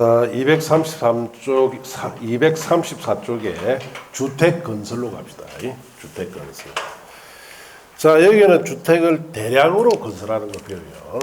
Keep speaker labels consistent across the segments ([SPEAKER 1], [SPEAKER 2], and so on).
[SPEAKER 1] 234쪽, 234쪽에 주택 건설로 갑시다. 주택 건설. 자, 여기는 주택을 대량으로 건설하는 거 배워요.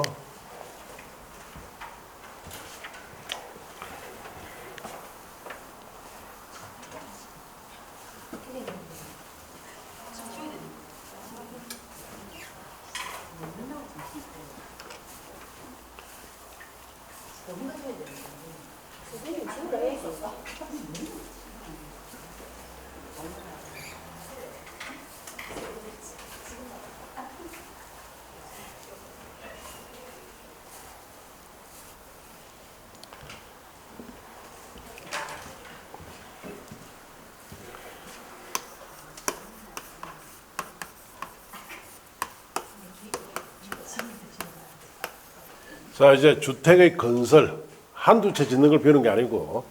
[SPEAKER 1] 자, 이제 주택의 건설, 한두 채 짓는 걸 배우는 게 아니고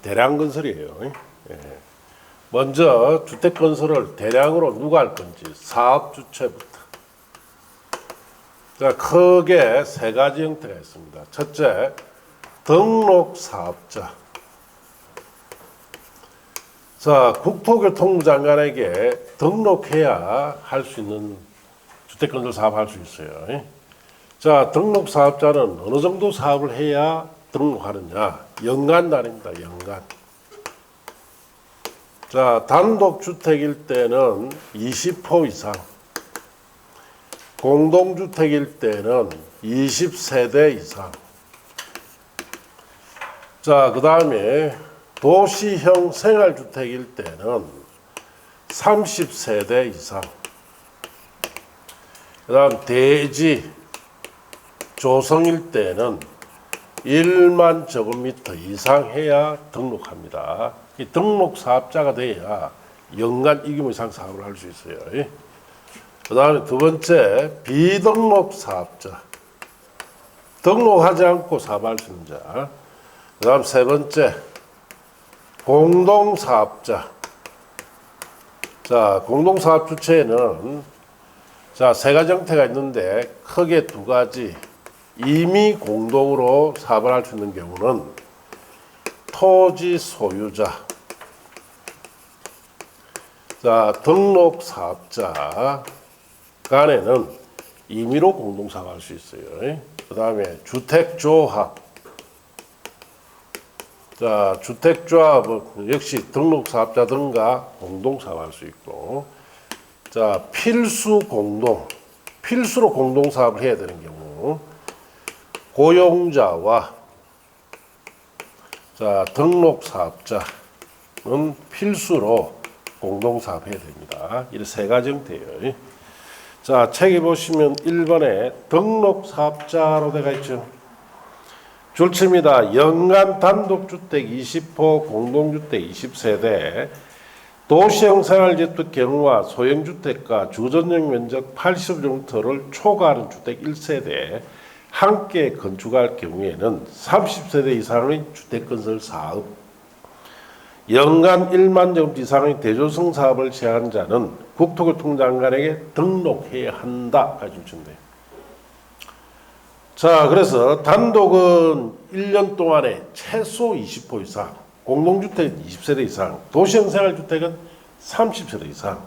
[SPEAKER 1] 대량 건설이에요. 예. 먼저 주택 건설을 대량으로 누가 할 건지 사업 주체부터. 자, 크게 세 가지 형태가 있습니다. 첫째, 등록 사업자. 자, 국토교통부 장관에게 등록해야 할 수 있는 주택 건설 사업 할 수 있어요. 자, 등록 사업자는 어느 정도 사업을 해야 등록하느냐? 연간 단위입니다. 연간. 자, 단독주택일 때는 20호 이상, 공동주택일 때는 20세대 이상. 자, 그 다음에 도시형 생활주택일 때는 30세대 이상. 그 다음 대지 조성일 때는 1만 제곱미터 이상 해야 등록합니다. 이 등록 사업자가 돼야 연간 이 규모 이상 사업을 할 수 있어요. 그 다음에 두 번째, 비등록 사업자. 등록하지 않고 사업할 수 있는 자. 그 다음 세 번째, 공동사업자. 자, 공동사업 주체에는 자, 세 가지 형태가 있는데 크게 두 가지. 이미 공동으로 사업을 할 수 있는 경우는 토지 소유자, 자, 등록 사업자 간에는 임의로 공동 사업할 수 있어요. 그 다음에 주택조합, 자, 주택조합은 역시 등록 사업자 등과 공동 사업할 수 있고, 자, 필수 공동, 필수로 공동 사업을 해야 되는 경우. 고용자와 자, 등록 사업자는 필수로 공동 사업해야 됩니다. 이런 세 가지 형태예요. 자, 책에 보시면 1번에 등록 사업자로 되어 있죠. 줄칩니다. 연간 단독주택 20호, 공동주택 20세대, 도시형 생활주택 경우와 소형주택과 주전용 면적 80제곱미터를 초과하는 주택 1세대, 함께 건축할 경우에는 30세대 이상의 주택건설 사업, 연간 1만 제곱미터 이상의 대조성 사업을 시행한 자는 국토교통부 장관에게 등록해야 한다. 까지 준대요. 자, 그래서 단독은 1년 동안에 최소 20호 이상, 공동주택은 20세대 이상, 도시형 생활주택은 30세대 이상,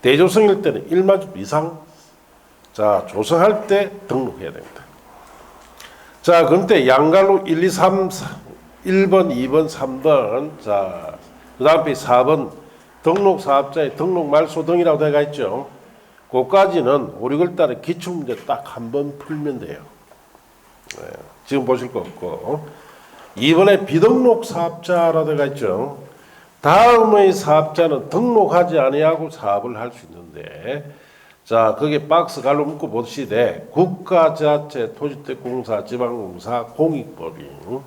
[SPEAKER 1] 대조성일 때는 1만 제곱미터 이상, 자, 조성할 때 등록해야 됩니다. 자, 그런데 양갈로 1, 2, 3, 1번, 2번, 3번, 자, 그 다음에 4번 등록 사업자의 등록 말소 등이라고 되어 있죠. 그까지는 우리글 따라 기출문제 딱 한 번 풀면 돼요. 네, 지금 보실 거 없고. 2번에 비등록 사업자라고 되어 있죠. 다음의 사업자는 등록하지 아니하고 사업을 할 수 있는데, 자, 거기에 박스 갈로 묶어 보시되 국가자체, 토지주택공사, 지방공사, 공익법인,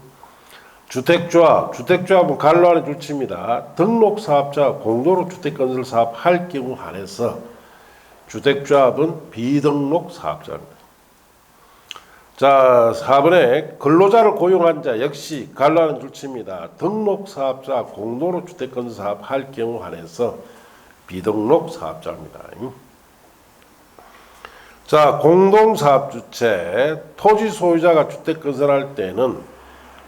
[SPEAKER 1] 주택조합, 주택조합은 갈로 안에 줄칩니다. 등록사업자 공도로 주택건설 사업 할 경우 한해서 주택조합은 비등록 사업자입니다. 자, 4번에 근로자를 고용한 자 역시 갈로 안에 줄칩니다. 등록사업자 공도로 주택건설 사업 할 경우 한해서 비등록 사업자입니다. 자, 공동사업 주체, 토지 소유자가 주택 건설할 때는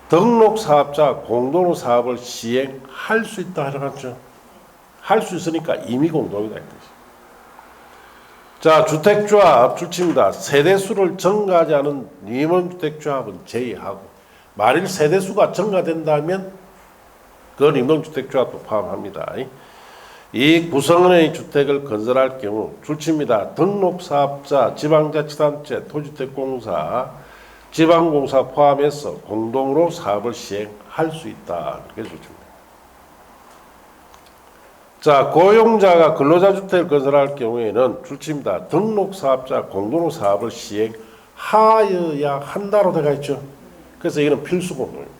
[SPEAKER 1] 등록 사업자 공동으로 사업을 시행할 수 있다 해놨죠. 할 수 있으니까 이미 공동이다 이 뜻이죠. 자, 주택조합 출칙입니다. 세대수를 증가하지 않은 임원주택조합은 제외하고, 만일 세대수가 증가된다면 그건 임원주택조합도 포함합니다. 이 구성원의 주택을 건설할 경우 출칙입니다. 등록사업자, 지방자치단체, 토지주택공사, 지방공사 포함해서 공동으로 사업을 시행할 수 있다. 그렇게 출칙입니다. 자, 고용자가 근로자 주택을 건설할 경우에는 출칙입니다. 등록사업자 공동으로 사업을 시행하여야 한다로 되어 있죠. 그래서 이거는 필수 공동입니다.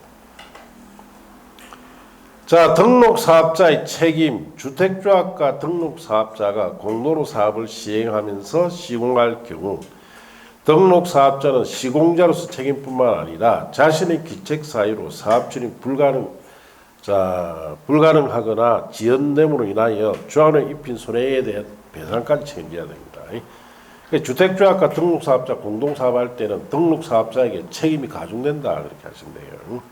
[SPEAKER 1] 자, 등록사업자의 책임, 주택조합과 등록사업자가 공동으로 사업을 시행하면서 시공할 경우 등록사업자는 시공자로서 책임뿐만 아니라 자신의 기책 사유로 사업 진행 불가능하거나 지연됨으로 인하여 조합원에 입힌 손해에 대한 배상까지 책임져야 됩니다. 그러니까 주택조합과 등록사업자 공동사업할 때는 등록사업자에게 책임이 가중된다 그렇게 하시면 돼요.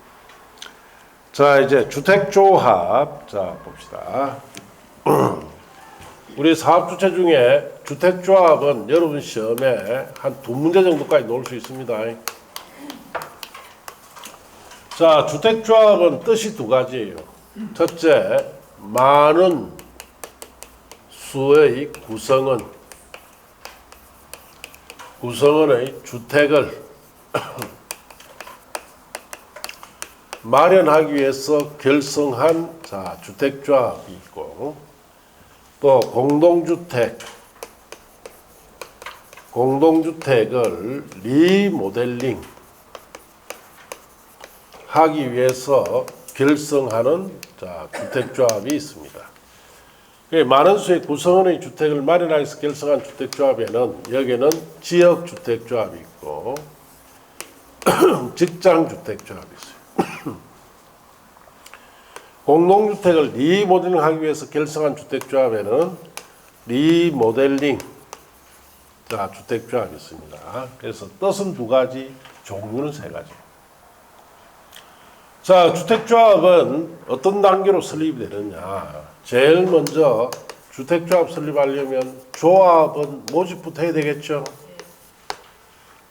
[SPEAKER 1] 자, 이제 주택조합 자 봅시다. 우리 사업주체 중에 주택조합은 여러분 시험에 한 2문제 정도까지 놓을 수 있습니다. 자, 주택조합은 뜻이 2가지예요. 첫째, 많은 수의 구성원의 주택을 마련하기 위해서 결성한 자, 주택조합이 있고, 또 공동주택을 리모델링 하기 위해서 결성하는 자, 주택조합이 있습니다. 많은 수의 구성원의 주택을 마련하기 위해서 결성한 주택조합에는 여기는 지역주택조합이 있고 직장주택조합이 있어요. 공동주택을 리모델링 하기 위해서 결성한 주택조합에는 리모델링 자, 주택조합이 있습니다. 그래서 뜻은 2가지, 종류는 3가지. 자, 주택조합은 어떤 단계로 설립이 되느냐. 제일 먼저 주택조합 설립하려면 조합은 모집부터 해야 되겠죠.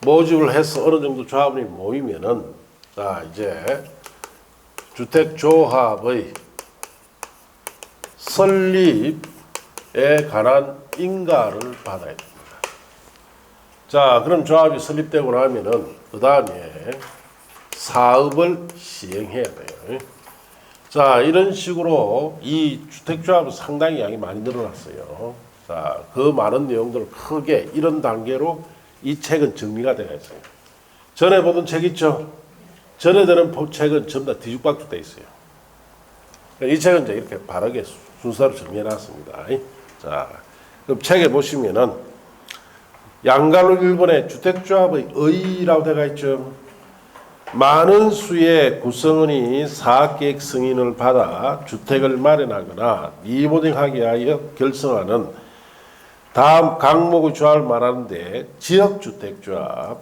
[SPEAKER 1] 모집을 해서 어느 정도 조합원이 모이면은 자, 이제 주택조합의 설립에 관한 인가를 받아야 됩니다. 자, 그럼 조합이 설립되고 나면은 그 다음에 사업을 시행해야 돼요. 자, 이런 식으로 이 주택조합은 상당히 양이 많이 늘어났어요. 자, 그 많은 내용들을 크게 이런 단계로 이 책은 정리가 되어 있어요. 전에 보던 책 있죠? 전에 되는 책은 전부 다 뒤죽박죽 되어 있어요. 이 책은 이제 이렇게 바르게 순서로 정리해 놨습니다. 자, 그럼 책에 보시면은 양갈로 1번에 주택조합의 의의라고 되어 있죠. 많은 수의 구성원이 사업계획 승인을 받아 주택을 마련하거나 리모델링하기 위하여 결성하는 다음 강목의 조합을 말하는데 지역주택조합,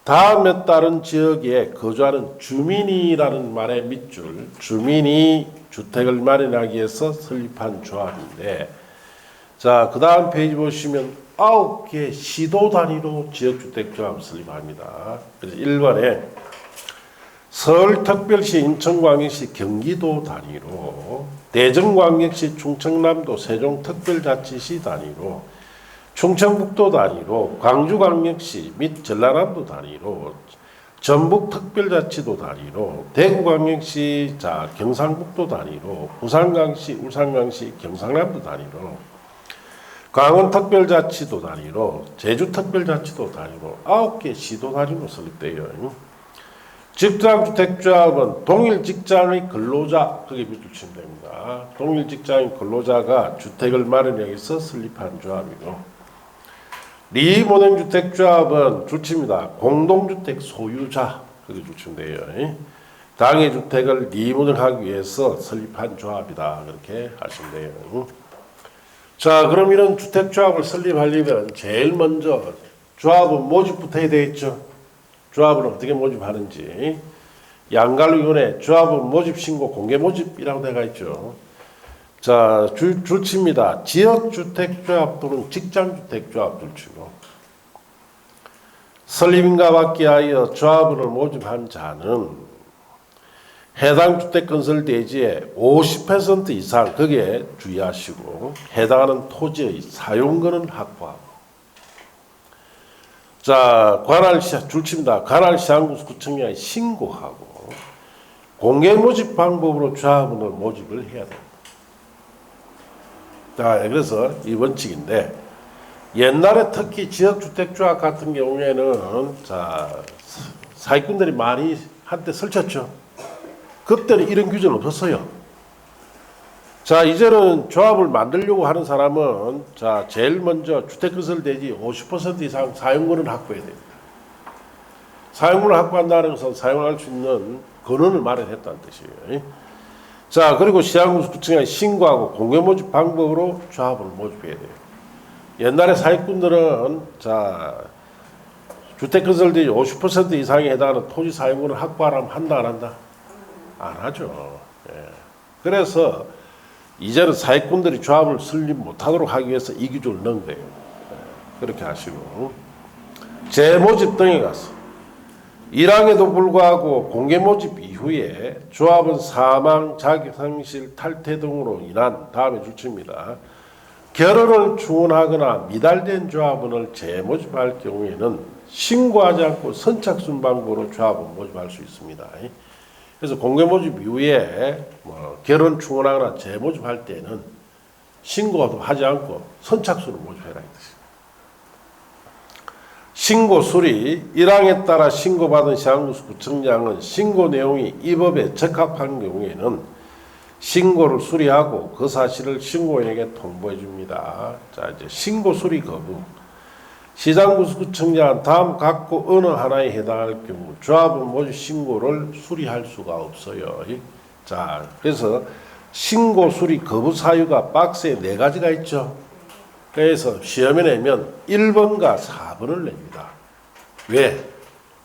[SPEAKER 1] 다음에 따른 지역에 거주하는 주민이라는 말의 밑줄, 주민이 주택을 마련하기 위해서 설립한 조합인데, 자, 그 다음 페이지 보시면 9개 시도 단위로 지역주택조합을 설립합니다. 그래서 1번에 서울특별시, 인천광역시, 경기도 단위로, 대전광역시, 충청남도, 세종특별자치시 단위로, 충청북도 단위로, 광주광역시 및 전라남도 단위로, 전북특별자치도 단위로, 대구광역시, 자, 경상북도 단위로, 부산광역시, 울산광역시, 경상남도 단위로, 강원특별자치도 단위로, 제주특별자치도 단위로 9개 시도 단위로 설립돼요. 직장주택조합은 동일 직장의 근로자, 그게 밑줄 치면 됩니다. 동일 직장의 근로자가 주택을 마련하기 위해서 설립한 조합이고, 리모델링 주택조합은 줄칩니다. 공동주택 소유자, 그게 줄치면 돼요. 당의 주택을 리모델링하기 위해서 설립한 조합이다. 그렇게 하시면 돼요. 자, 그럼 이런 주택조합을 설립하려면 제일 먼저 조합은 모집부터 해야 되겠죠. 조합을 어떻게 모집하는지. 양갈위원회 조합원 모집 신고 공개 모집이라고 되어 있죠. 자, 줄칩니다. 지역주택조합 또는 직장주택조합 줄치고 설립인가 받기 하여 조합원을 모집한 자는 해당 주택건설 대지의 50% 이상 거기에 주의하시고 해당하는 토지의 사용권은 확보하고 자, 줄칩니다. 관할 시장구청장에 신고하고 공개 모집 방법으로 조합원을 모집을 해야 됩니다. 자, 그래서 이 원칙인데 옛날에 특히 지역주택조합 같은 경우에는 자, 사기꾼들이 많이 한때 설쳤죠. 그때는 이런 규제는 없었어요. 자, 이제는 조합을 만들려고 하는 사람은 자, 제일 먼저 주택건설 대지 50% 이상 사용권을 확보해야 됩니다. 사용권을 확보한다는 것은 사용할 수 있는 권한을 마련했다는 뜻이에요. 자, 그리고 시장구청에 신고하고 공개 모집 방법으로 조합을 모집해야 돼요. 옛날에 사기꾼들은 자, 주택건설 대지 50% 이상에 해당하는 토지 사용권을 확보하라면 한다 안 한다? 안 하죠. 예. 그래서 이제는 사기꾼들이 조합을 설립 못하도록 하기 위해서 이 규정을 넣은 거예요. 예. 그렇게 하시고 재모집 등에 가서 1항에도 불구하고 공개 모집 이후에 조합은 사망, 자격상실, 탈퇴 등으로 인한 다음에 줄칩니다. 결혼을 추원하거나 미달된 조합원을 재모집할 경우에는 신고하지 않고 선착순 방법으로 조합원 모집할 수 있습니다. 그래서 공개 모집 이후에 결혼 추원하거나 재모집할 때는 신고도 하지 않고 선착순을 모집해라 이 뜻입니다. 신고 수리 1항에 따라 신고받은 시장구청장은 신고 내용이 이 법에 적합한 경우에는 신고를 수리하고 그 사실을 신고인에게 통보해 줍니다. 자, 이제 신고 수리 거부. 시장구청장은 다음 각고 어느 하나에 해당할 경우 조합원 모집 신고를 수리할 수가 없어요. 자, 그래서 신고 수리 거부 사유가 박스에 4가지가 있죠. 그래서 시험에 내면 1번과 4번을 냅니다. 왜?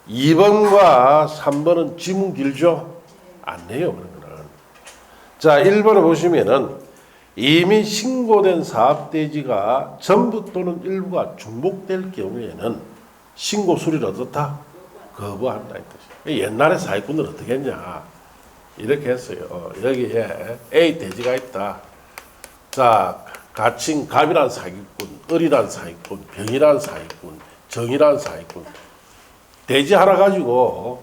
[SPEAKER 1] 2번과 3번은 지문 길죠? 안 내요, 그러면은. 자, 1번을 보시면은 이미 신고된 사업대지가 전부 또는 일부가 중복될 경우에는 신고 수리를 어떻다? 거부한다. 이 뜻이에요. 옛날에 사기꾼들은 어떻게 했냐? 이렇게 했어요. 여기에 A 대지가 있다. 자, 가칭 갑이란 사기꾼, 을이란 사기꾼, 병이란 사기꾼, 정이란 사기꾼. 대지 하나 가지고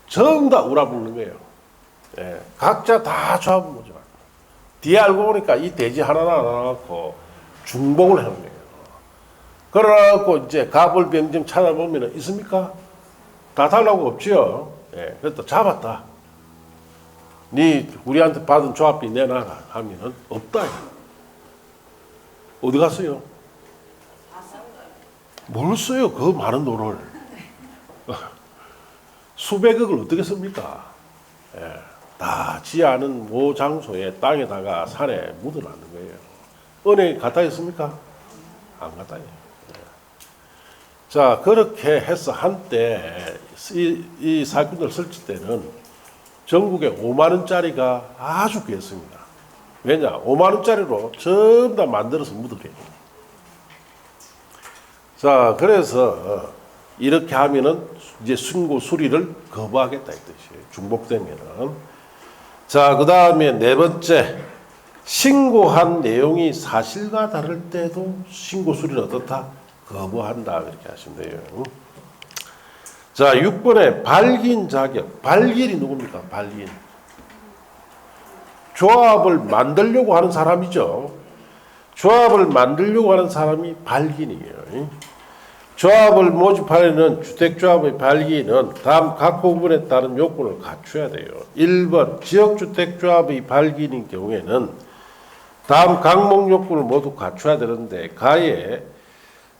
[SPEAKER 1] 전부 다 우라붙는 거예요. 예, 각자 다 조합을 모집합니다. 뒤에 알고 보니까 이 대지 하나나 안 갖고 중복을 하는 거예요. 그래갖고 이제 갑을 병좀 찾아보면 있습니까? 다 달라고 없지요. 예, 그래서 잡았다. 네 우리한테 받은 조합비 내놔라 하면은 없다. 어디 갔어요? 뭘 써요? 그 많은 돈을. 수백억을 어떻게 씁니까? 예, 다 지 않은 모 장소에 땅에다가 산에 묻어놨는 거예요. 은행에 갖다 있습니까? 안 갖다 해요. 예. 자, 그렇게 해서 한때 이 사기꾼들 설치 때는 전국에 5만 원짜리가 아주 귀했습니다. 왜냐? 5만 원짜리로 전부 다 만들어서 묻어버려요. 자, 그래서 이렇게 하면은 이제 신고 수리를 거부하겠다 이 뜻이에요. 중복되면은. 자, 그 다음에 4번째. 신고한 내용이 사실과 다를 때도 신고 수리를 어떻다? 거부한다. 이렇게 하시면 돼요. 자, 6번에 발기인 자격. 발기인이 누굽니까? 발기인. 조합을 만들려고 하는 사람이죠. 조합을 만들려고 하는 사람이 발기인이에요. 조합을 모집하려는 주택조합의 발기인은 다음 각 부분에 따른 요건을 갖춰야 돼요. 1번 지역주택조합의 발기인인 경우에는 다음 각목 요건을 모두 갖춰야 되는데 가에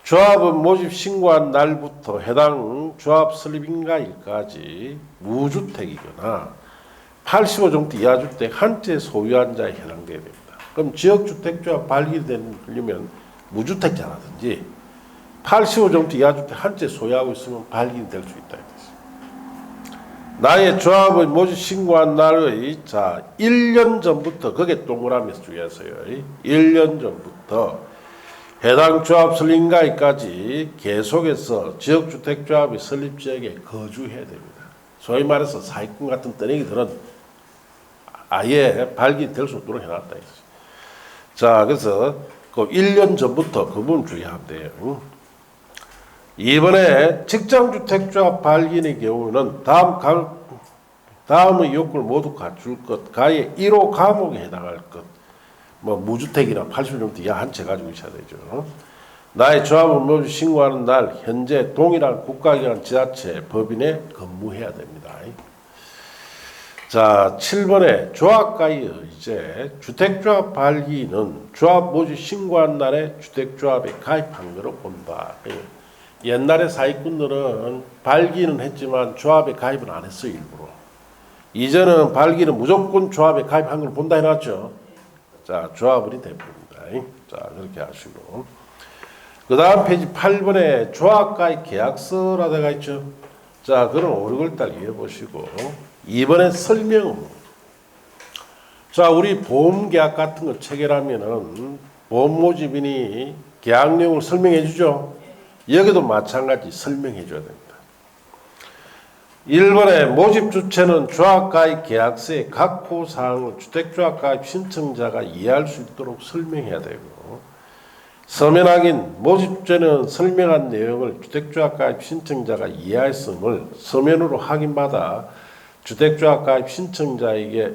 [SPEAKER 1] 조합은 모집 신고한 날부터 해당 조합 설립인가일까지 무주택이거나 85종대 이하 주택 한 채 소유한 자에 해당돼야 됩니다. 그럼 지역주택조합 발기되려면 무주택자라든지 85종대 이하 주택 한 채 소유하고 있으면 발기인 될 수 있다. 나의 조합의 모집 신고한 날의 1년 전부터 그게 동그라미에서 주의하세요. 1년 전부터 해당 조합 설립가입까지 계속해서 지역주택조합의 설립지역에 거주해야 됩니다. 소위 말해서 사기꾼 같은 떠내기들은 아예 발기될 수 없도록 해놨다. 자, 그래서 그 1년 전부터 그 부분 주의하면 돼요. 이번에 직장주택조합 발기의 경우는 다음의 요건을 모두 갖출 것, 가의 1호 과목에 해당할 것, 뭐 무주택이나 80년부터 이하 한 채 가지고 있어야 되죠. 나의 조합을 모두 신고하는 날 현재 동일한 국가기관 지자체 법인에 근무해야 됩니다. 자, 7번에 조합가의 의제. 주택조합 발기는 조합 모집 신고한 날에 주택조합에 가입한 것으로 본다. 옛날에 사기꾼들은 발기는 했지만 조합에 가입은 안 했어요, 일부러. 이제는 발기는 무조건 조합에 가입한 걸 본다 해놨죠. 자, 조합원이 대표입니다. 자, 그렇게 하시고. 그 다음 페이지 8번에 조합가입 계약서라 되어 있죠. 자, 그럼 5, 6월달 이해보시고. 2번에 설명은. 자, 우리 보험계약 같은 거 체결하면은 보험 모집인이 계약 내용을 설명해 주죠. 여기도 마찬가지 설명해 줘야 됩니다. 1번에 모집 주체는 조합가입 계약서의 각 호사항을 주택조합가입 신청자가 이해할 수 있도록 설명해야 되고, 서면 확인, 모집주체는 설명한 내용을 주택조합가입 신청자가 이해했음을 서면으로 확인받아 주택조합가입 신청자에게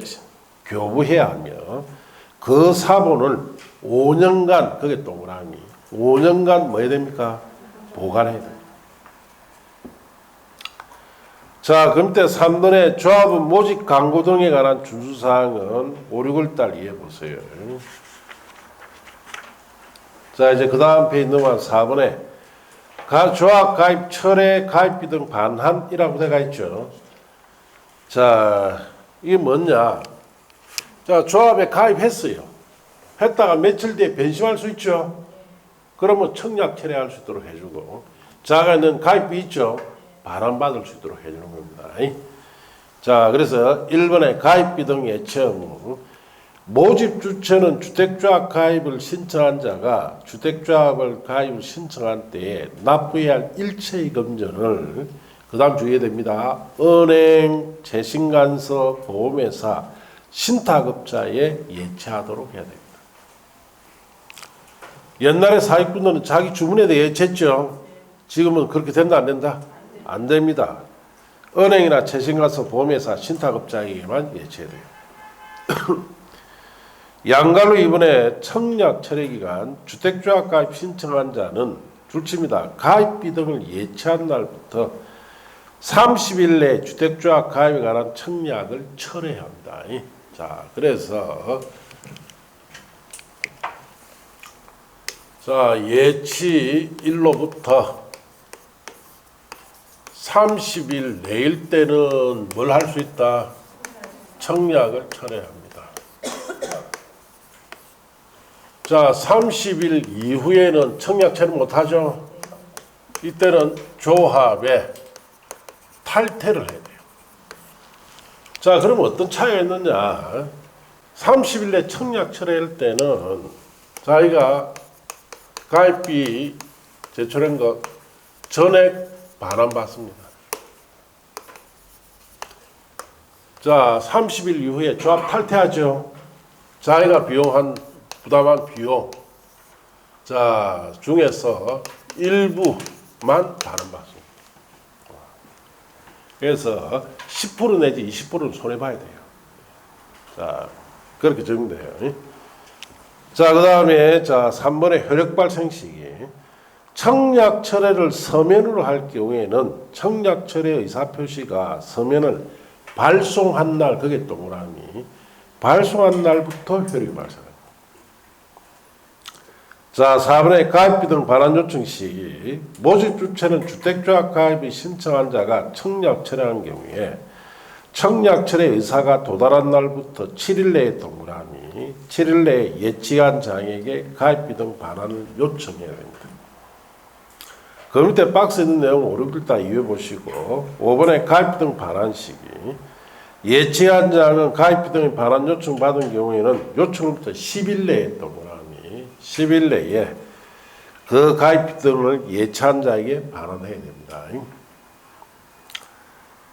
[SPEAKER 1] 교부해야 하며, 그 사본을 5년간, 그게 동그라미, 5년간 뭐 해야 됩니까? 보관해야 됩니다. 자, 그럼 때 3번에 조합은 모집 광고 등에 관한 준수사항은 5, 6월달 이해해보세요. 자, 이제 그 다음 페이지 넘어가 4번에 조합 가입 철회 가입비 등 반환이라고 되어 있죠. 자, 이게 뭐냐? 자, 조합에 가입했어요. 했다가 며칠 뒤에 변심할 수 있죠. 그러면 청약 철회할 수 있도록 해주고, 자가 있는 가입비 있죠. 반환받을 수 있도록 해주는 겁니다. 자, 그래서 1번에 가입비 등 예청. 모집 주체는 주택조합 가입을 신청한 자가 주택조합을 가입을 신청한 때에 납부해야 할 일체의 금전을 그 다음 주의해야 됩니다. 은행, 재신관서, 보험회사, 신탁업자에 예치하도록 해야 됩니다. 옛날에 사기꾼들은 자기 주문에 대해 예치했죠. 지금은 그렇게 된다 안 된다? 안 됩니다. 은행이나 재신관서, 보험회사, 신탁업자에게만 예치해야 돼요. 양갈로 이번에 청약 철회기간 주택조합 가입 신청한 자는 줄칩니다. 가입비 등을 예치한 날부터 30일 내에 주택조합 가입에 관한 청약을 철회해야 합니다. 자, 그래서 자, 예치 일로부터 30일 내일 때는 뭘 할 수 있다? 청약을 철회합니다. 자, 30일 이후에는 청약 철회 못하죠. 이때는 조합에 탈퇴를 해야 돼요. 자, 그럼 어떤 차이가 있느냐? 30일 내 청약 철회할 때는 자기가 가입비 제출한 거 전액 반환받습니다. 자, 30일 이후에 조합 탈퇴하죠. 자기가 부담한 비용 자 중에서 일부만 반환받습니다. 그래서 10% 내지 20%는 손해봐야 돼요. 자, 그렇게 적용돼요. 자, 그 다음에 자 3번의 효력 발생 시기. 청약 철회를 서면으로 할 경우에는 청약 철회 의사표시가 서면을 발송한 날, 그게 동그라미, 발송한 날부터 효력이 발생합니다. 자, 4번의 가입비 등 반환 요청 시기. 모집 주체는 주택조합 가입이 신청한 자가 청약 철회한 경우에 청약 철회 의사가 도달한 날부터 7일 내에 동그라미, 7일 내에 예치한 장에게 가입비 등 반환을 요청해야 됩니다. 그 밑에 박스에 있는 내용 5, 6일 다 이해해 보시고 5번에 가입 등 반환 시기. 예치한 자는 가입 등의 반환 요청 받은 경우에는 요청부터 10일 내에 동그라미 10일 내에 그 가입 등을 예치한 자에게 반환해야 됩니다.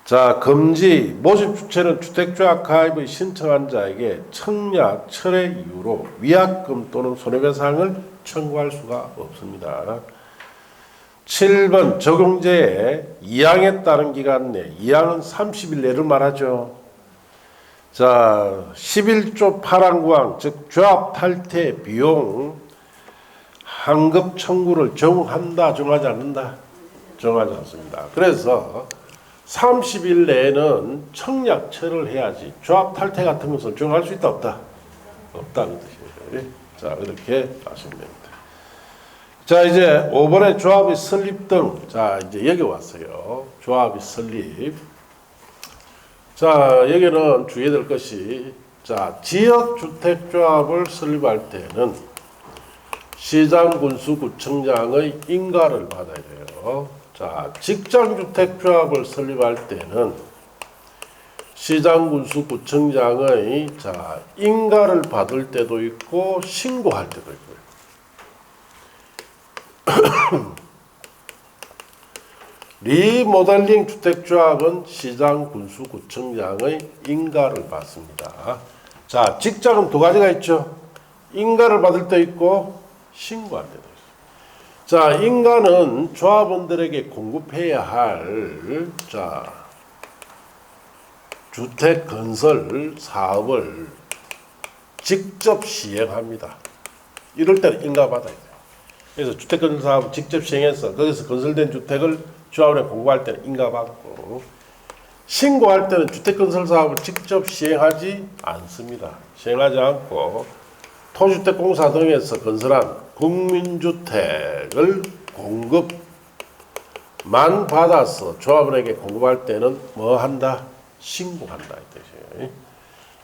[SPEAKER 1] 자, 금지 모집 주체는 주택조합 가입의 신청한 자에게 청약, 철회 이유로 위약금 또는 손해배상을 청구할 수가 없습니다. 7번 적용제에 2항에 따른 기간 내 2항은 30일 내를 말하죠. 자, 11조 8항 9항 즉 조합 탈퇴 비용 환급 청구를 정한다 정하지 않는다? 정하지 않습니다. 그래서 30일 내에는 청약 철회를 해야지 조합 탈퇴 같은 것을 정할 수 있다 없다? 없다는 뜻이에요. 자, 그렇게 아시면 됩니다. 자, 이제 5번에 조합의 설립 등. 자, 이제 여기 왔어요. 조합의 설립. 자, 여기는 주의해야 될 것이, 자, 지역주택조합을 설립할 때는 시장군수구청장의 인가를 받아야 돼요. 자, 직장주택조합을 설립할 때는 시장군수구청장의 자, 인가를 받을 때도 있고 신고할 때도 있고요. 리모델링 주택조합은 시장군수구청장의 인가를 받습니다. 자, 직장은 두 가지가 있죠. 인가를 받을 때 있고 신고할 때도 있어요. 자, 인가는 조합원들에게 공급해야 할 자, 주택 건설 사업을 직접 시행합니다. 이럴 때는 인가 받아야 돼요. 그래서 주택 건설 사업을 직접 시행해서 거기서 건설된 주택을 조합원에 공고할 때는 인가 받고, 신고할 때는 주택 건설 사업을 직접 시행하지 않습니다. 시행하지 않고 토주택공사 등에서 건설한 국민주택을 공급만 받아서 조합원에게 공급할 때는 뭐 한다? 신고한다 이 뜻이에요.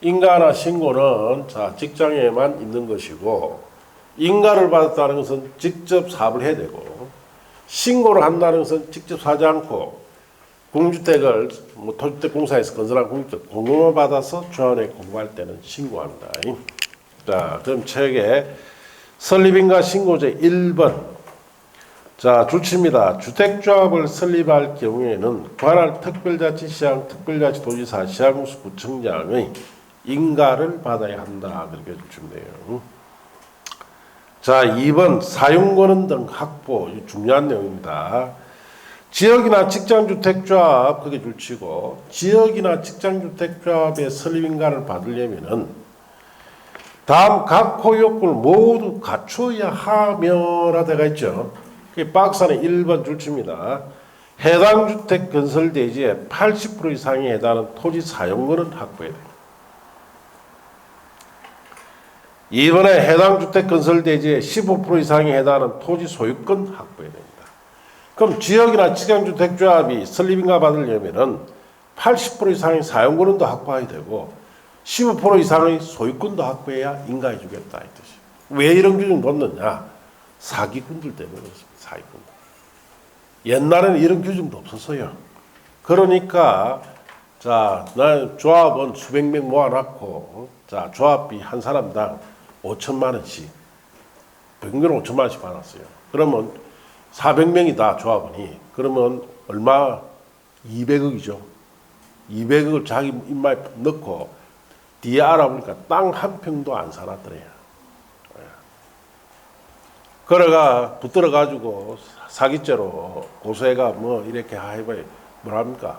[SPEAKER 1] 인가나 신고는 자, 직장에만 있는 것이고, 인가를 받았다는 것은 직접 사업을 해야 되고, 신고를 한다는 것은 직접 사지 않고 공주택을 뭐 토주택공사에서 건설한 공주택 공급을 받아서 조합원에 공급할 때는 신고한다. 자, 그럼 책에 설립인가 신고제 1번. 자, 주치입니다. 주택조합을 설립할 경우에는 관할 특별자치시장, 특별자치도지사, 시장군수구청장의 인가를 받아야 한다. 그렇게 주시면 돼요. 자, 2번 사용권은 등 확보. 중요한 내용입니다. 지역이나 직장주택조합, 그게 줄치고, 지역이나 직장주택조합의 설립인가를 받으려면은 다음 각 호요건을 모두 갖춰야 하며라 되가 있죠. 그게 박스 안에 1번 줄칩니다. 해당 주택 건설 대지의 80% 이상에 해당하는 토지 사용권은 확보해야 돼요. 2번에 해당 주택 건설 대지의 15% 이상에 해당하는 토지 소유권 확보해야 됩니다. 그럼 지역이나 직장주택조합이 설립인가 받으려면은 80% 이상의 사용권도 확보해야 되고 15% 이상의 소유권도 확보해야 인가해 주겠다 이 뜻이에요. 왜 이런 기준을 넣느냐? 사기꾼들 때문에 그렇습니다. 사기꾼들. 옛날에는 이런 규정도 없었어요. 그러니까 자, 나 조합원 수백 명 모아놨고 자, 조합비 한 사람당 5천만 원씩, 평균 5천만 원씩 받았어요. 그러면 400명이다 조합원이. 그러면 얼마? 200억이죠. 200억을 자기 입맛에 넣고 뒤에 알아보니까 땅 한 평도 안 사놨더래요. 그래가 붙들어가지고 사기죄로 고소해가 뭐 이렇게 해봐야 뭐랍니까?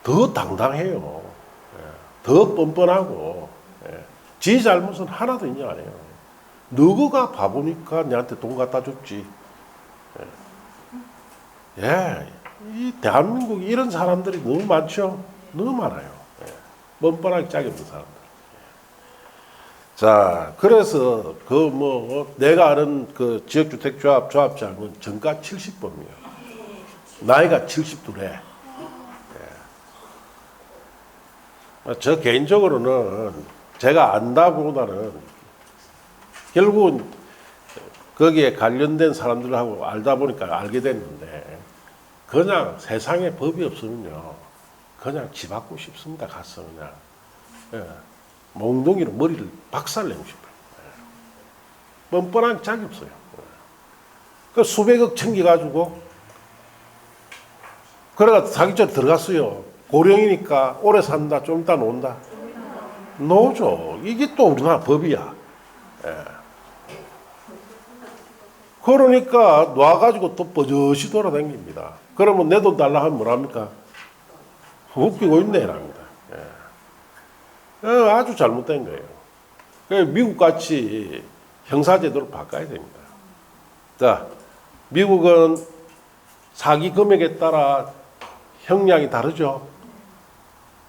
[SPEAKER 1] 더 당당해요. 더 뻔뻔하고. 지 잘못은 하나도 인정 안 해요. 너가 바보니까 내한테 돈 갖다 줬지. 이 대한민국에 이런 사람들이 너무 많죠? 너무 많아요. 뻔뻔하게 짝이 없는 사람들. 자, 그래서 내가 아는 그 지역주택조합 조합장은 정가 70범이에요. 나이가 72래. 저 개인적으로는 제가 안다보다는 결국은 거기에 관련된 사람들하고 알다 보니까 알게 됐는데 그냥 세상에 법이 없으면요 그냥 집 받고 싶습니다. 가서 그냥 몽둥이로 머리를 박살내고 싶어요. 뻔뻔한 짝이 없어요. 그 수백억 챙겨가지고 그래가 사기죄 들어갔어요. 고령이니까 오래 산다, 좀 이따 논다. 노죠. 이게 또 우리나라 법이야. 그러니까 놔가지고 또 버젓이 돌아다닙니다. 그러면 내 돈 달라 하면 뭐랍니까? 웃기고 있네, 랍니다. 아주 잘못된 거예요. 미국같이 형사제도를 바꿔야 됩니다. 자, 미국은 사기 금액에 따라 형량이 다르죠.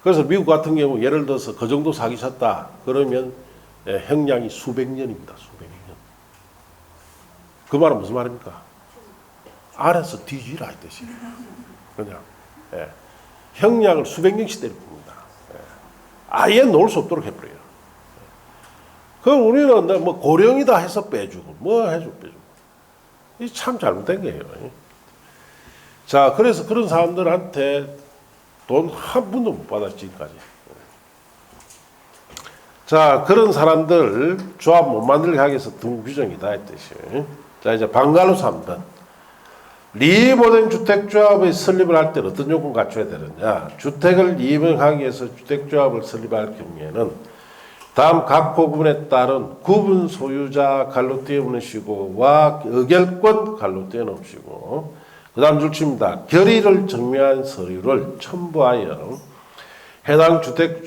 [SPEAKER 1] 그래서 미국 같은 경우 예를 들어서 그 정도 사기 쳤다. 그러면 형량이 수백 년입니다. 수백 년. 그 말은 무슨 말입니까? 알아서 뒤지라 이 뜻이에요. 그냥 형량을 수백 년씩 때릴 겁니다. 아예 놓을 수 없도록 해버려요. 그럼 우리는 뭐 고령이다 해서 빼주고 뭐 해주고 빼주고 이 참 잘못된 거예요. 자, 그래서 그런 사람들한테 돈 한 푼도 못 받았지 지금까지. 자, 그런 사람들 조합 못 만들게 하기 위해서 등 규정이다 했듯이. 자, 이제 방갈로 3번. 리모델링 주택조합의 설립을 할 때 어떤 요건 갖춰야 되느냐. 주택을 리모델링하기 위해서 주택조합을 설립할 경우에는 다음 각 부분에 따른 구분 소유자 갈로 띄어놓으시고 와 의결권 갈로 띄어놓으시고 그 다음 줄칩니다. 결의를 증명한 서류를 첨부하여 해당 주택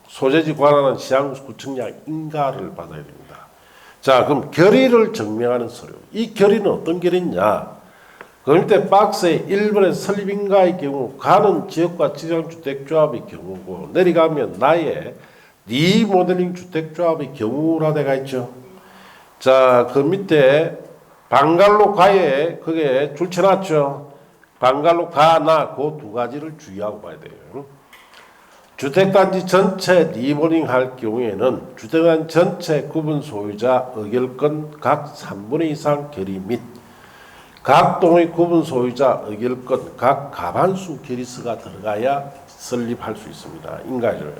[SPEAKER 1] 소재지 관할하는 시장구청장 인가를 받아야 됩니다. 자, 그럼 결의를 증명하는 서류. 이 결의는 어떤 결의냐? 그럴 때 박스에 1번에 설립인가의 경우 가는 지역과 지정주택조합의 경우고 내려가면 나의 리모델링 주택조합의 경우라 돼가 있죠. 자, 그 밑에 방갈로 가에 그게 줄쳐놨죠. 방갈로 가나 그 두 가지를 주의하고 봐야 돼요. 주택단지 전체 리모델링 할 경우에는 주택단지 전체 구분 소유자 의결권 각 3분의 2 이상 결의 및 각 동의 구분 소유자 의결권 각 과반수 결의서가 들어가야 설립할 수 있습니다. 인가줘요.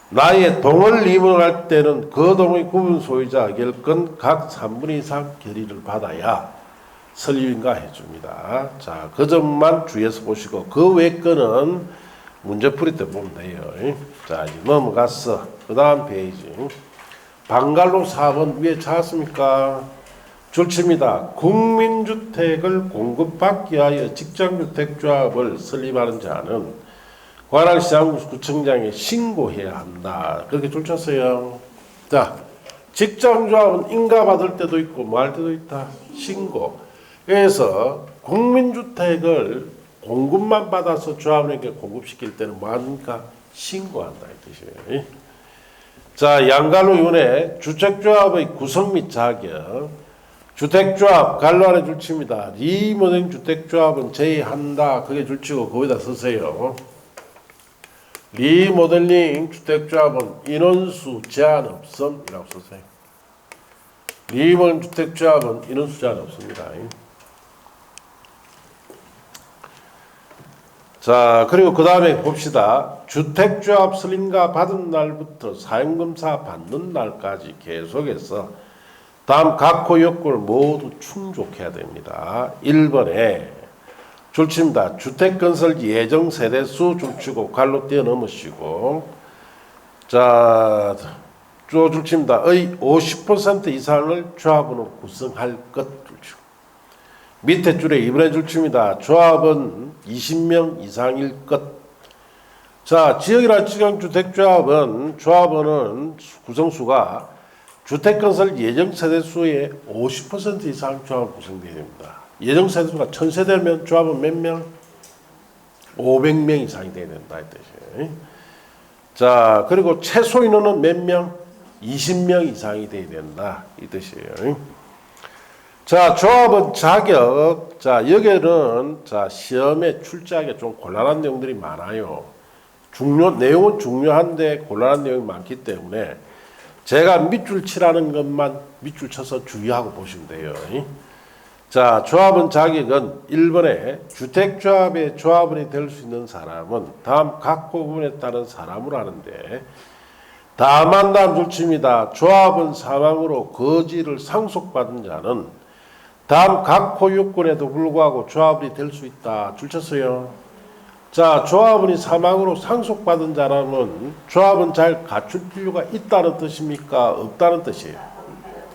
[SPEAKER 1] 나의 동을 리모델링할 때는 그 동의 구분 소유자 의결권 각 3분의 2 이상 결의를 받아야 설립인가 해줍니다. 자, 그 점만 주의해서 보시고 그 외 거는 문제 풀이 때 보면 돼요. 자, 이제 넘어갔어. 그 다음 페이지. 방갈로 4번 위에 찾았습니까? 줄칩니다. 국민주택을 공급받기 위하여 직장주택조합을 설립하는 자는 관할시장구청장에 신고해야 한다. 그렇게 줄쳤어요. 자, 직장조합은 인가받을 때도 있고 뭐 할 때도 있다. 신고. 그래서 국민주택을 공급만 받아서 조합원에게 공급시킬 때는 뭐 합니까? 신고한다 이 뜻이에요. 자, 양갈로 이번에 주택조합의 구성 및 자격. 주택조합 갈로 안에 줄칩니다. 리모델링 주택조합은 제의한다. 그게 줄치고 거기다 쓰세요. 리모델링 주택조합은 인원수 제한 없음이라고 쓰세요. 리모델링 주택조합은 인원수 제한 없습니다. 자, 그리고 그 다음에 봅시다. 주택조합 설립인가 받은 날부터 사용검사 받는 날까지 계속해서 다음 각호 요건을 모두 충족해야 됩니다. 1번에 줄칩니다. 주택건설 예정 세대수 줄치고 갈로 띄어넘으시고 자, 또 줄칩니다. 의 50% 이상을 조합으로 구성할 것 줄치고 밑에 줄에 2번에 줄칩니다. 조합은 20명 이상일 것. 자, 지역이나 지역주택조합은 조합원은 구성수가 주택건설 예정세대수의 50% 이상 조합 구성되어야 됩니다. 예정세대수가 1000세대면 조합은 몇 명? 500명 이상이 되어야 된다. 이 뜻이에요. 자, 그리고 최소 인원은 몇 명? 20명 이상이 되어야 된다. 이 뜻이에요. 자, 조합은 자격. 자, 여기는 자, 시험에 출제하기 좀 곤란한 내용들이 많아요. 내용은 중요한데 곤란한 내용이 많기 때문에 제가 밑줄 치라는 것만 밑줄 쳐서 주의하고 보시면 돼요. 자, 조합원 자격은 1번에 주택조합의 조합원이 될 수 있는 사람은 다음 각 부분에 따른 사람으로 하는데, 다만 다음 줄칩니다. 조합원 사망으로 거지를 상속받은 자는 다음 각 요건에도 불구하고 조합원이 될 수 있다. 줄쳤어요. 자, 조합원이 사망으로 상속받은 자라면 조합은 잘 갖출 필요가 있다는 뜻입니까? 없다는 뜻이에요.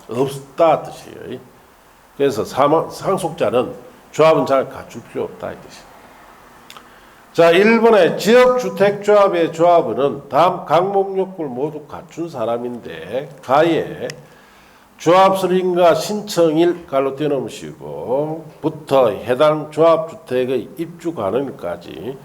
[SPEAKER 1] 없다 뜻이에요. 그래서 상속자는 조합은 잘 갖출 필요 없다 이 뜻이에요. 자, 1번에 지역주택조합의 조합원은 다음 각목 요건을 모두 갖춘 사람인데, 가에 조합 설립과 신청일 갈로 떼놓으시고 부터 해당 조합주택의 입주 가능까지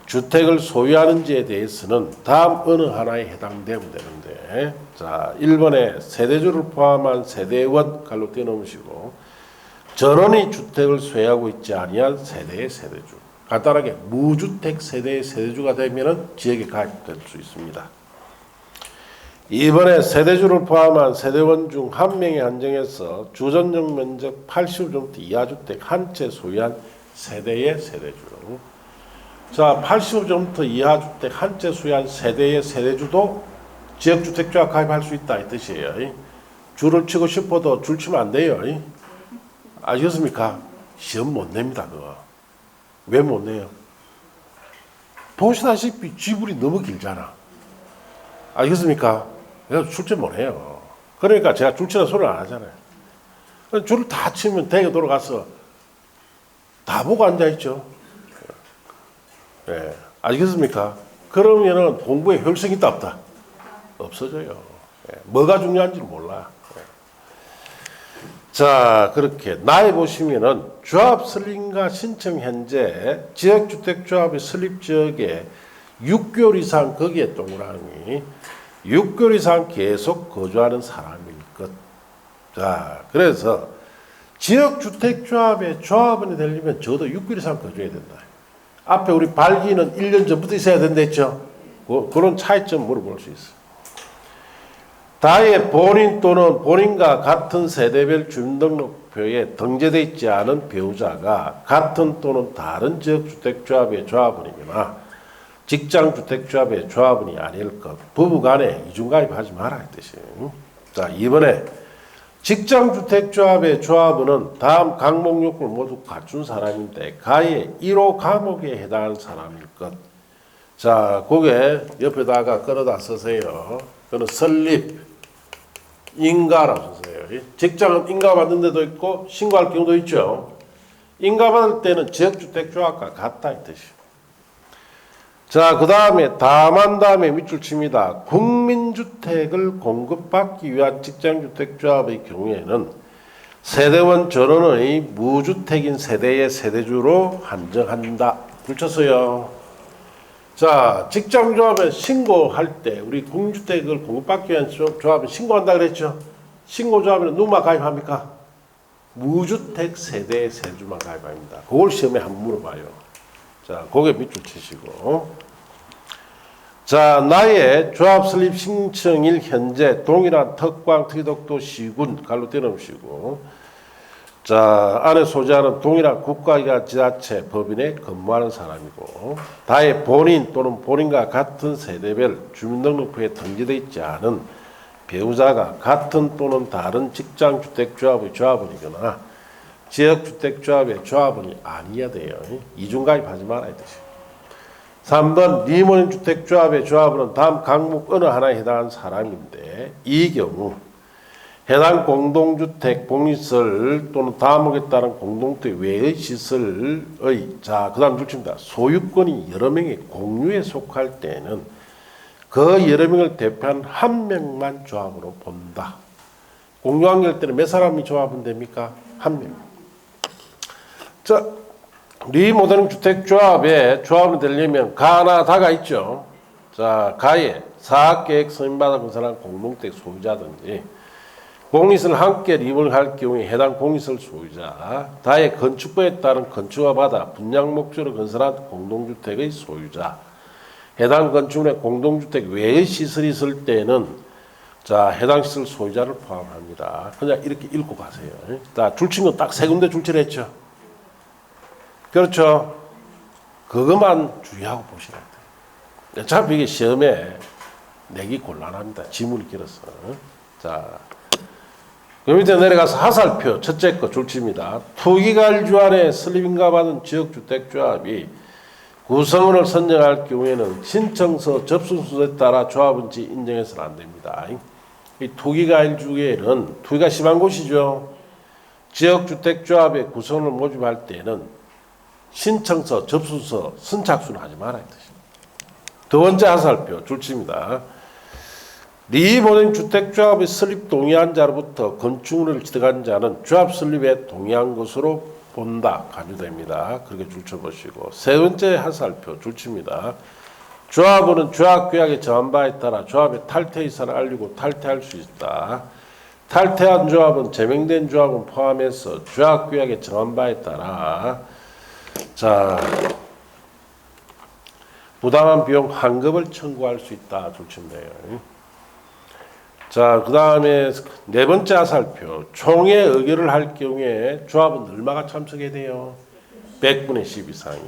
[SPEAKER 1] 주택을 소유하는지에 대해서는 다음 어느 하나에 해당되면 되는데, 자, 1번에 세대주를 포함한 세대원 갈로 떼놓으시고 전원이 주택을 소유하고 있지 아니한 세대의 세대주, 간단하게 무주택 세대의 세대주가 되면 지역에 가입될 수 있습니다. 2번에 세대주를 포함한 세대원 중 한 명에 한정해서 주전용 면적 85제곱미터 이하 주택 한 채 소유한 세대의 세대주. 자, 85제곱미터 이하 주택 한 채 소유한 세대의 세대주도 지역주택조합 가입할 수 있다 이 뜻이에요. 줄을 치고 싶어도 줄 치면 안 돼요. 아시겠습니까? 시험 못 냅니다. 그거. 왜 못 내요? 보시다시피 지불이 너무 길잖아. 알겠습니까? 그래서 출제 못 해요. 그러니까 제가 줄치는 소리를 안 하잖아요. 줄을 다 치면 대게 돌아가서 다 보고 앉아있죠. 네. 알겠습니까? 그러면은 공부에 효율성이 있다 없다? 없어져요. 네. 뭐가 중요한지 몰라. 네. 자, 그렇게 나에 보시면은 조합 설립과 신청 현재 지역주택조합의 설립 지역에 6개월 이상 거기에 동그라미 6개월 이상 계속 거주하는 사람일 것. 자, 그래서 지역주택조합의 조합원이 되려면 적어도 6개월 이상 거주해야 된다. 앞에 우리 발기는 1년 전부터 있어야 된다 했죠. 그런 차이점 물어볼 수 있어. 다의 본인 또는 본인과 같은 세대별 주민등록표에 등재되어 있지 않은 배우자가 같은 또는 다른 지역주택조합의 조합원이거나 직장주택조합의 조합원이 아닐 것. 부부간에 이중가입하지 마라 이 뜻이에요. 자, 이번에 직장주택조합의 조합원은 다음 각목 요건을 모두 갖춘 사람인데 가의 1호 과목에 해당하는 사람일 것. 자, 그게 옆에다가 끌어다 쓰세요. 그는 설립, 인가라고 쓰세요. 직장은 인가받는 데도 있고 신고할 경우도 있죠. 인가받을 때는 지역주택조합과 같다 이 뜻이에요. 자, 그 다음에 다음에 밑줄 칩니다. 국민주택을 공급받기 위한 직장주택조합의 경우에는 세대원 전원의 무주택인 세대의 세대주로 한정한다. 붙였어요. 자, 직장조합에 신고할 때 우리 공주택을 공급받기 위한 조합에 신고한다 그랬죠. 신고조합에는 누구만 가입합니까? 무주택 세대의 세대주만 가입합니다. 그걸 시험에 한번 물어봐요. 자, 거기에 밑줄 치시고. 자, 나의 조합 설립 신청일 현재 동일한 특광, 특이독도, 시군 갈로 떼놓으시고. 자, 안에 소재하는 동일한 국가기관 지자체 법인에 근무하는 사람이고, 다의 본인 또는 본인과 같은 세대별 주민등록부에 등재되어 있지 않은 배우자가 같은 또는 다른 직장주택조합의 조합원이거나 지역주택조합의 조합원이 아니어야 돼요. 이중가입하지 말아야 되죠. 3번 리모닝 주택조합의 조합원은 다음 각목 어느 하나에 해당하는 사람인데, 이 경우 해당 공동주택, 복리시설 또는 다음에 따른 공동주택 외의 시설의, 자, 그 다음 줄칩니다. 소유권이 여러 명의 공유에 속할 때는 그 여러 명을 대표한 한 명만 조합으로 본다. 공유관계일 때는 몇 사람이 조합은 됩니까? 한 명. 자, 리모델링 주택조합에 조합이 되려면 가나 다가 있죠. 자, 가에 사업계획 승인받아 건설한 공동주택 소유자든지 공리시설 함께 리모델링할 경우에 해당 공리시설 소유자, 다의 건축법에 따른 건축허가 받아 분양 목적으로 건설한 공동주택의 소유자, 해당 건축물에 공동주택 외의 시설이 있을 때는 자, 해당 시설 소유자를 포함합니다. 그냥 이렇게 읽고 가세요. 자, 줄친 건 딱 세 군데 줄치를 했죠. 그렇죠. 그것만 주의하고 보시라. 어차피 이게 시험에 내기 곤란합니다. 지문이 길어서. 자, 그 밑에 내려가서 하살표 첫째 거 줄칩니다. 투기가일주 안에 설립인가 받은 지역주택조합이 구성원을 선정할 경우에는 신청서 접수 순서에 따라 조합원지 인정해서는 안 됩니다. 이 투기가일주에는 투기가 심한 곳이죠. 지역주택조합의 구성원을 모집할 때는 신청서, 접수서, 선착순 하지 말아야 되죠. 두 번째 하살표 줄칩니다. 리모델링 주택조합의 설립 동의한 자로부터 건축물을 취득한 자는 조합 설립에 동의한 것으로 본다. 간주됩니다. 그렇게 줄쳐보시고 세 번째 하살표 줄칩니다. 조합원은 조합규약에 정한 바에 따라 조합의 탈퇴 의사를 알리고 탈퇴할 수 있다. 탈퇴한 조합은 제명된 조합은 포함해서 조합규약에 정한 바에 따라 자 부당한 비용 환급을 청구할 수 있다. 줄친대요. 자, 그 다음에 네 번째 하살표. 총회 의결을 할 경우에 조합은 얼마가 참석해야 돼요? 100분의 10 이상이.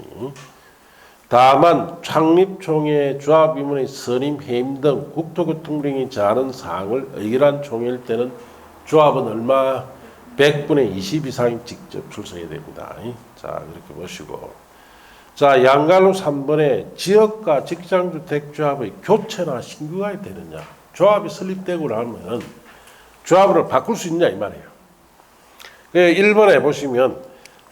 [SPEAKER 1] 다만 창립총회 조합위원회 선임, 해임 등 국토교통부령이 정하는 사항을 의결한 총회일 때는 조합은 얼마? 100분의 20 이상이 직접 출석해야 됩니다. 자, 그렇게 보시고. 자, 양갈로 3번에 지역과 직장주택조합의 교체나 신규가 되느냐. 조합이 설립되고 나면 조합을 바꿀 수 있냐 이 말이에요. 1번에 보시면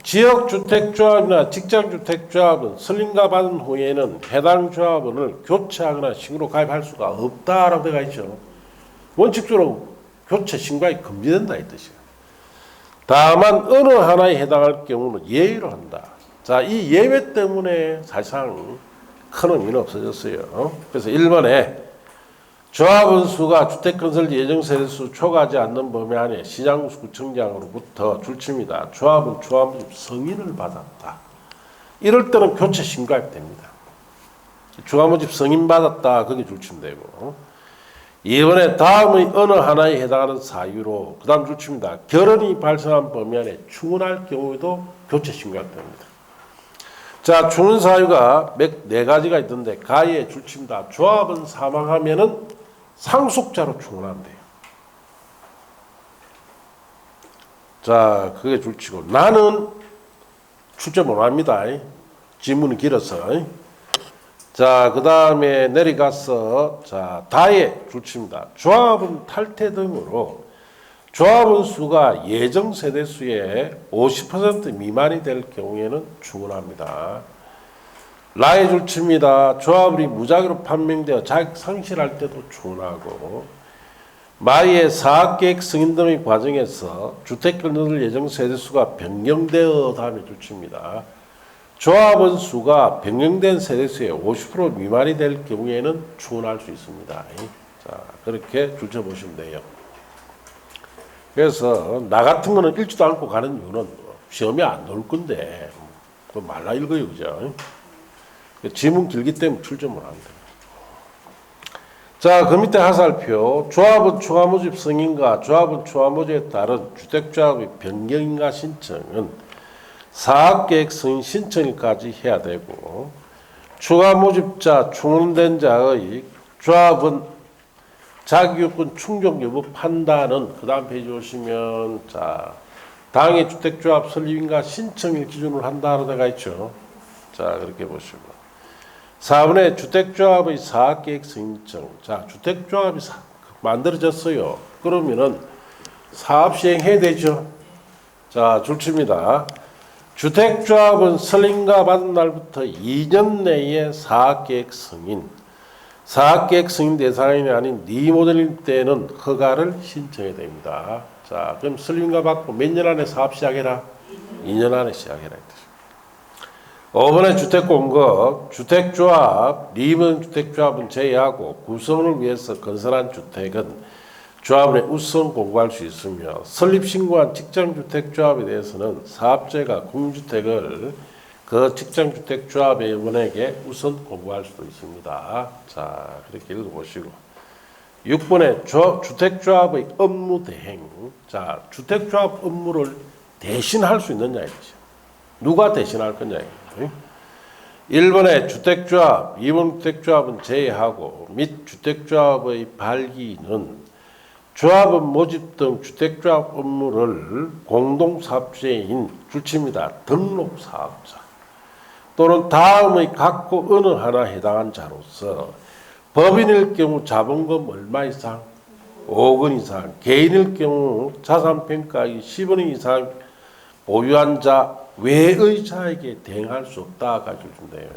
[SPEAKER 1] 지역주택조합이나 직장주택조합은 설립가 받은 후에는 해당 조합원을 교체하거나 신규로 가입할 수가 없다라고 되어 있죠. 원칙적으로 교체 신고가 금지된다 이 뜻이에요. 다만 어느 하나에 해당할 경우는 예외로 한다. 자, 이 예외 때문에 사실상 큰 의미는 없어졌어요. 그래서 1번에 조합원 수가 주택건설 예정세대수 초과하지 않는 범위 안에 시장구청장으로부터 줄칩니다. 조합은 조합원집 승인을 받았다. 이럴 때는 교체 신고입됩니다. 조합원집 승인 받았다. 거기 줄치면 되고. 이번에 다음의 어느 하나에 해당하는 사유로 그 다음 줄칩니다. 결혼이 발생한 범위 안에 충원할 경우에도 교체 신고입됩니다. 자, 충원 사유가 네 가지가 있던데 가에 줄칩니다. 조합원 사망하면은 상속자로 충원하면 돼요. 자, 그게 줄치고 나는 출제 못합니다. 지문이 길어서. 자, 그 다음에 내려가서 자 다에 줄칩니다. 조합원 탈퇴 등으로 조합원 수가 예정 세대수의 50% 미만이 될 경우에는 충원합니다. 라에 줄칩니다. 조합원이 무작위로 판명되어 자격 상실할 때도 충원하고 마의 사업계획 승인 등의 과정에서 주택건설 예정 세대수가 변경되어 다음에 줄칩니다. 조합원 수가 변경된 세대수의 50% 미만이 될 경우에는 충원할 수 있습니다. 자, 그렇게 줄쳐보시면 돼요. 그래서 나 같은 거는 읽지도 않고 가는 이유는 시험에 안 나올 건데 말라 읽어요, 그죠? 지문 길기 때문에 출제 못합니다. 자, 그 밑에 하살표. 조합원 추가 모집 승인과 조합원 추가 모집에 따른 주택조합의 변경인가 신청은 사업계획 승인 신청일까지 해야 되고 추가 모집자 충원된 자의 조합원 자기요건 충족 여부 판단은 그 다음 페이지 오시면 자 당의 주택조합 설립인가 신청일 기준으로 한다는 데가 있죠. 자, 그렇게 보시고 4번에 주택조합의 사업계획 신청. 자, 주택조합이 만들어졌어요. 그러면은 사업 시행해야 되죠. 자, 줄칩니다. 주택조합은 설립인가 받은 날부터 2년 내에 사업계획 승인. 사업계획 승인 대상이 아닌 리모델링 때는 허가를 신청해야 됩니다. 자, 그럼 설립인가 받고 몇 년 안에 사업 시작해라? 2년 안에 시작해라. 5번에 주택 공급, 주택조합, 리모델링 주택조합은 제외하고 구성을 위해서 건설한 주택은 조합원에 우선 공고할 수 있으며 설립 신고한 직장주택조합에 대해서는 사업자가 공주택을 그 직장주택조합의 원에게 우선 공고할 수도 있습니다. 자, 그렇게 읽어보시고 6번에 주택조합의 업무 대행. 자, 주택조합 업무를 대신할 수 있느냐에 대해서. 누가 대신할 거냐. 1번에 주택조합, 2번 주택조합은 제외하고 및 주택조합의 발기는 조합원 모집 등 주택조합 업무를 공동사업주체인 줄칩니다. 등록사업자 또는 다음의 각고 어느 하나 해당한 자로서 법인일 경우 자본금 얼마 이상 5억 원 이상, 개인일 경우 자산평가액이 10억 원 이상 보유한 자 외의 자에게 대행할 수 없다 가지고 준대요.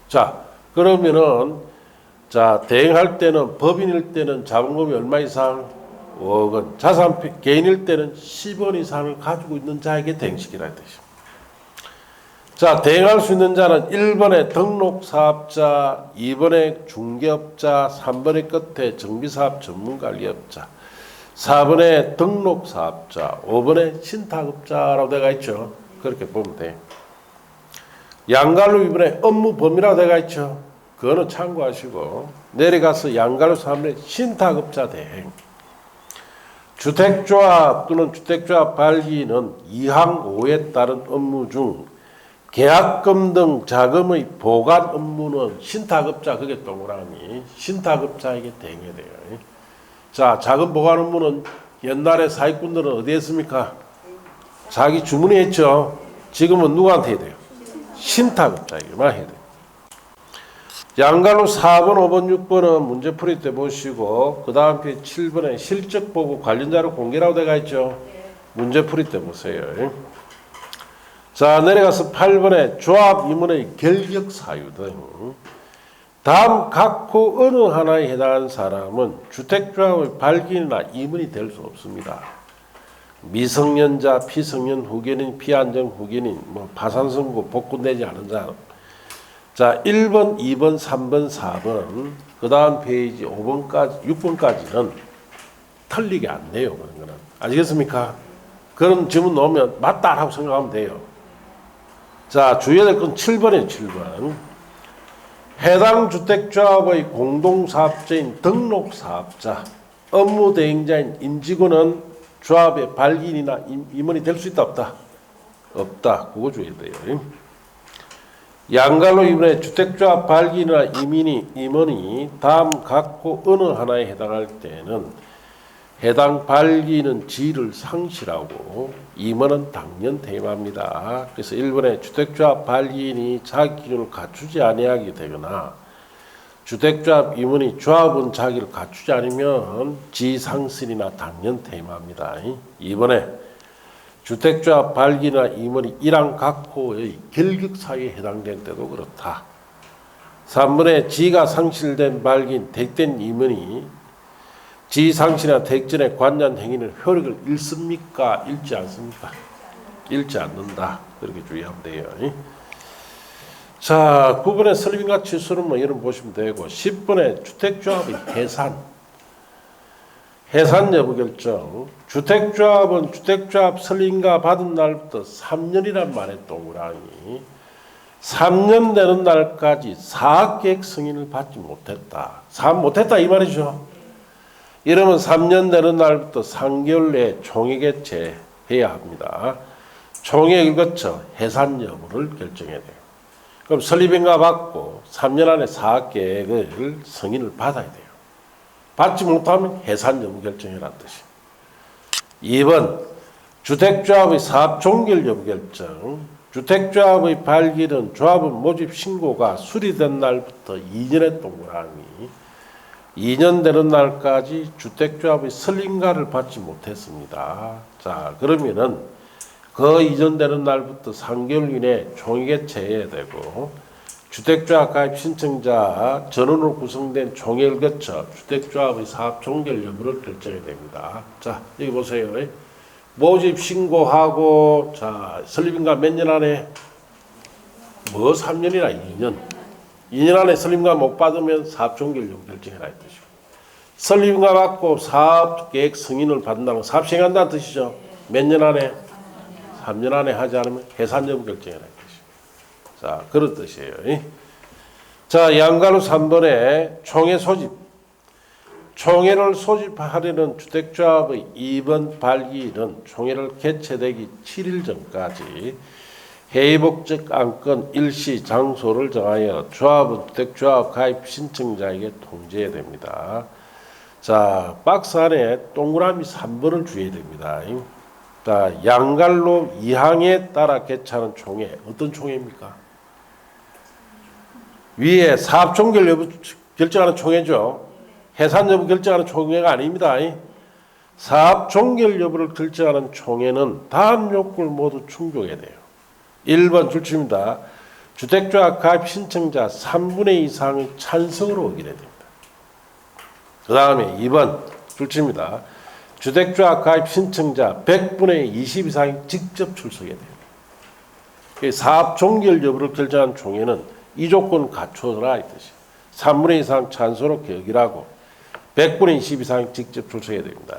[SPEAKER 1] 자, 그러면은 자 대행할 때는 법인일 때는 자본금이 얼마 이상 5억 원, 개인일 때는 10억 원 이상을 가지고 있는 자에게 대행시키라 뜻이죠. 자, 대행할 수 있는 자는 1번에 등록사업자, 2번에 중개업자, 3번에 끝에 정비사업 전문관리업자, 4번에 등록사업자, 5번에 신탁업자라고 되어 있죠. 그렇게 보면 돼요. 양갈로 2번에 업무 범위라고 되어 있죠. 그거는 참고하시고 내려가서 양갈로 3번에 신탁업자 대행. 주택조합 또는 주택조합 발기는 2항 5에 따른 업무 중 계약금 등 자금의 보관 업무는 신탁업자, 그게 동그라미 신탁업자에게 대행해야 돼요. 자, 자금 보관 업무는 옛날에 사기꾼들은 어디에 했습니까? 자기 주문이 했죠. 지금은 누구한테 해야 돼요? 신탁업자에게만 해야 돼요. 양갈로 4번, 5번, 6번은 문제풀이 때 보시고 그 다음 페이지 7번에 실적 보고 관련자료 공개라고 되어 있죠. 문제풀이 때 보세요. 자, 내려가서 8번에 조합 임원의 결격 사유 등 다음 각호 어느 하나에 해당하는 사람은 주택조합의 발기인이나 임원이 될 수 없습니다. 미성년자, 피성년 후견인, 피안정 후견인, 파산선고, 복구되지 않은 자. 자, 1번, 2번, 3번, 4번, 그 다음 페이지 5번까지, 6번까지는 틀리게 안 돼요. 그런 거는. 아시겠습니까? 그런 질문 나오면 맞다라고 생각하면 돼요. 자, 주의해야 될 건 7번이에요, 7번. 해당 주택조합의 공동사업자인 등록사업자, 업무대행자인 임직원은 조합의 발기인이나 임원이 될 수 있다, 없다? 없다. 그거 주의해야 돼요. 양갈로 2번에 주택조합 발기인이나 임원이 다음 각호 어느 하나에 해당할 때는 해당 발기인은 지위를 상실하고 임원은 당연 퇴임합니다. 그래서 1번에 주택조합 발기인이 자기 기준을 갖추지 아니하게 되거나 주택조합 임원이 조합원 자기를 갖추지 않으면 지위 상실이나 당연 퇴임합니다. 2번에 주택조합 발기인이나 임원이 1항 각호의 결격 사유에 해당된 때도 그렇다. 3번에 지위가 상실된 발기인, 택된 임원이 지위 상실이나 택전의 관련 행위는 효력을 잃습니까? 잃지 않습니까? 잃지 않는다. 그렇게 주의하면 돼요. 자, 9번에 설립인가 취소는 이런 보시면 되고 10번에 주택조합의 해산 여부 결정. 주택조합은 주택조합 설립인가 받은 날부터 3년이란 말의 동그라미 3년 되는 날까지 사업계획 승인을 받지 못했다. 사업 못했다 이 말이죠. 이러면 3년 되는 날부터 3개월 내에 총회 개최해야 합니다. 총회를 거쳐 해산 여부를 결정해야 돼요. 그럼 설립인가 받고 3년 안에 사업계획을 승인을 받아야 돼요. 받지 못하면 해산 여부 결정이라는 뜻이에요. 2번 주택조합의 사업 종결 여부 결정. 주택조합의 발기는 조합원 모집 신고가 수리된 날부터 2년의 동그라미 2년 되는 날까지 주택조합의 설립인가를 받지 못했습니다. 자, 그러면은 그 이전 되는 날부터 3개월 이내에 총회 개최해야 되고 주택조합 가입 신청자 전원으로 구성된 총회를 거쳐 주택조합의 사업 종결 여부를 결정해야 됩니다. 자, 여기 보세요. 모집 신고하고 자 설립인가 몇 년 안에 3년이나 2년 2년 안에 설립인가 못 받으면 사업 종결 여부 결정해라 이 뜻이고 설립인가 받고 사업 계획 승인을 받는다는 사업 시행한다는 뜻이죠. 몇 년 안에 3년 안에 하지 않으면 해산 여부 결정해라 이 뜻이고 자 그런 뜻이에요. 자 양가로 3번에 총회 소집 총회를 소집하려는 주택조합의 이번 발기일은 총회를 개최되기 7일 전까지 회의 목적 안건 일시 장소를 정하여 조합은 주택조합 가입 신청자에게 통지해야 됩니다. 자, 박스 안에 동그라미 3번을 주의해야 됩니다. 자, 양갈로 2항에 따라 개최하는 총회, 어떤 총회입니까? 위에 사업 종결 여부 결정하는 총회죠. 해산 여부 결정하는 총회가 아닙니다. 사업 종결 여부를 결정하는 총회는 다음 요건을 모두 충족해야 돼요. 1번 줄칩니다. 주택조합 가입 신청자 3분의 2 이상의 찬성으로 의결해야 됩니다. 그 다음에 2번 줄칩니다. 주택조합 가입 신청자 100분의 20 이상이 직접 출석해야 됩니다. 사업 종결 여부를 결정한 총회는 이 조건 갖춰라 이 뜻이에요. 3분의 2 이상 찬성으로 의결하고 100분의 20 이상이 직접 출석해야 됩니다.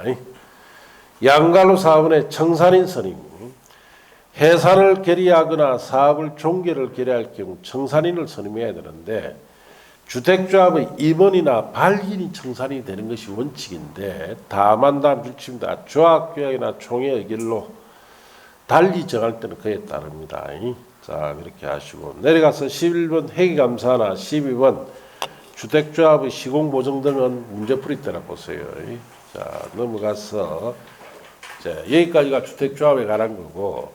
[SPEAKER 1] 양갈로 사업원의 청산인 선임, 해산을 결의하거나 사업을 종결을 결의할 경우 청산인을 선임해야 되는데 주택조합의 임원이나 발기인이 청산인이 되는 것이 원칙인데 다만 줄칩니다. 조합규약이나 총회 의결로 달리 정할 때는 그에 따릅니다. 자, 그렇게 하시고 내려가서 11번 회계감사나 12번 주택조합의 시공보증 등은 문제풀이 때라 보세요. 자, 넘어가서 자, 여기까지가 주택조합에 관한 거고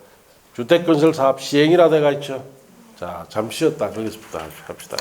[SPEAKER 1] 주택건설사업 시행이라 돼가 있죠. 자, 잠시 쉬었다 거기서부터 합시다.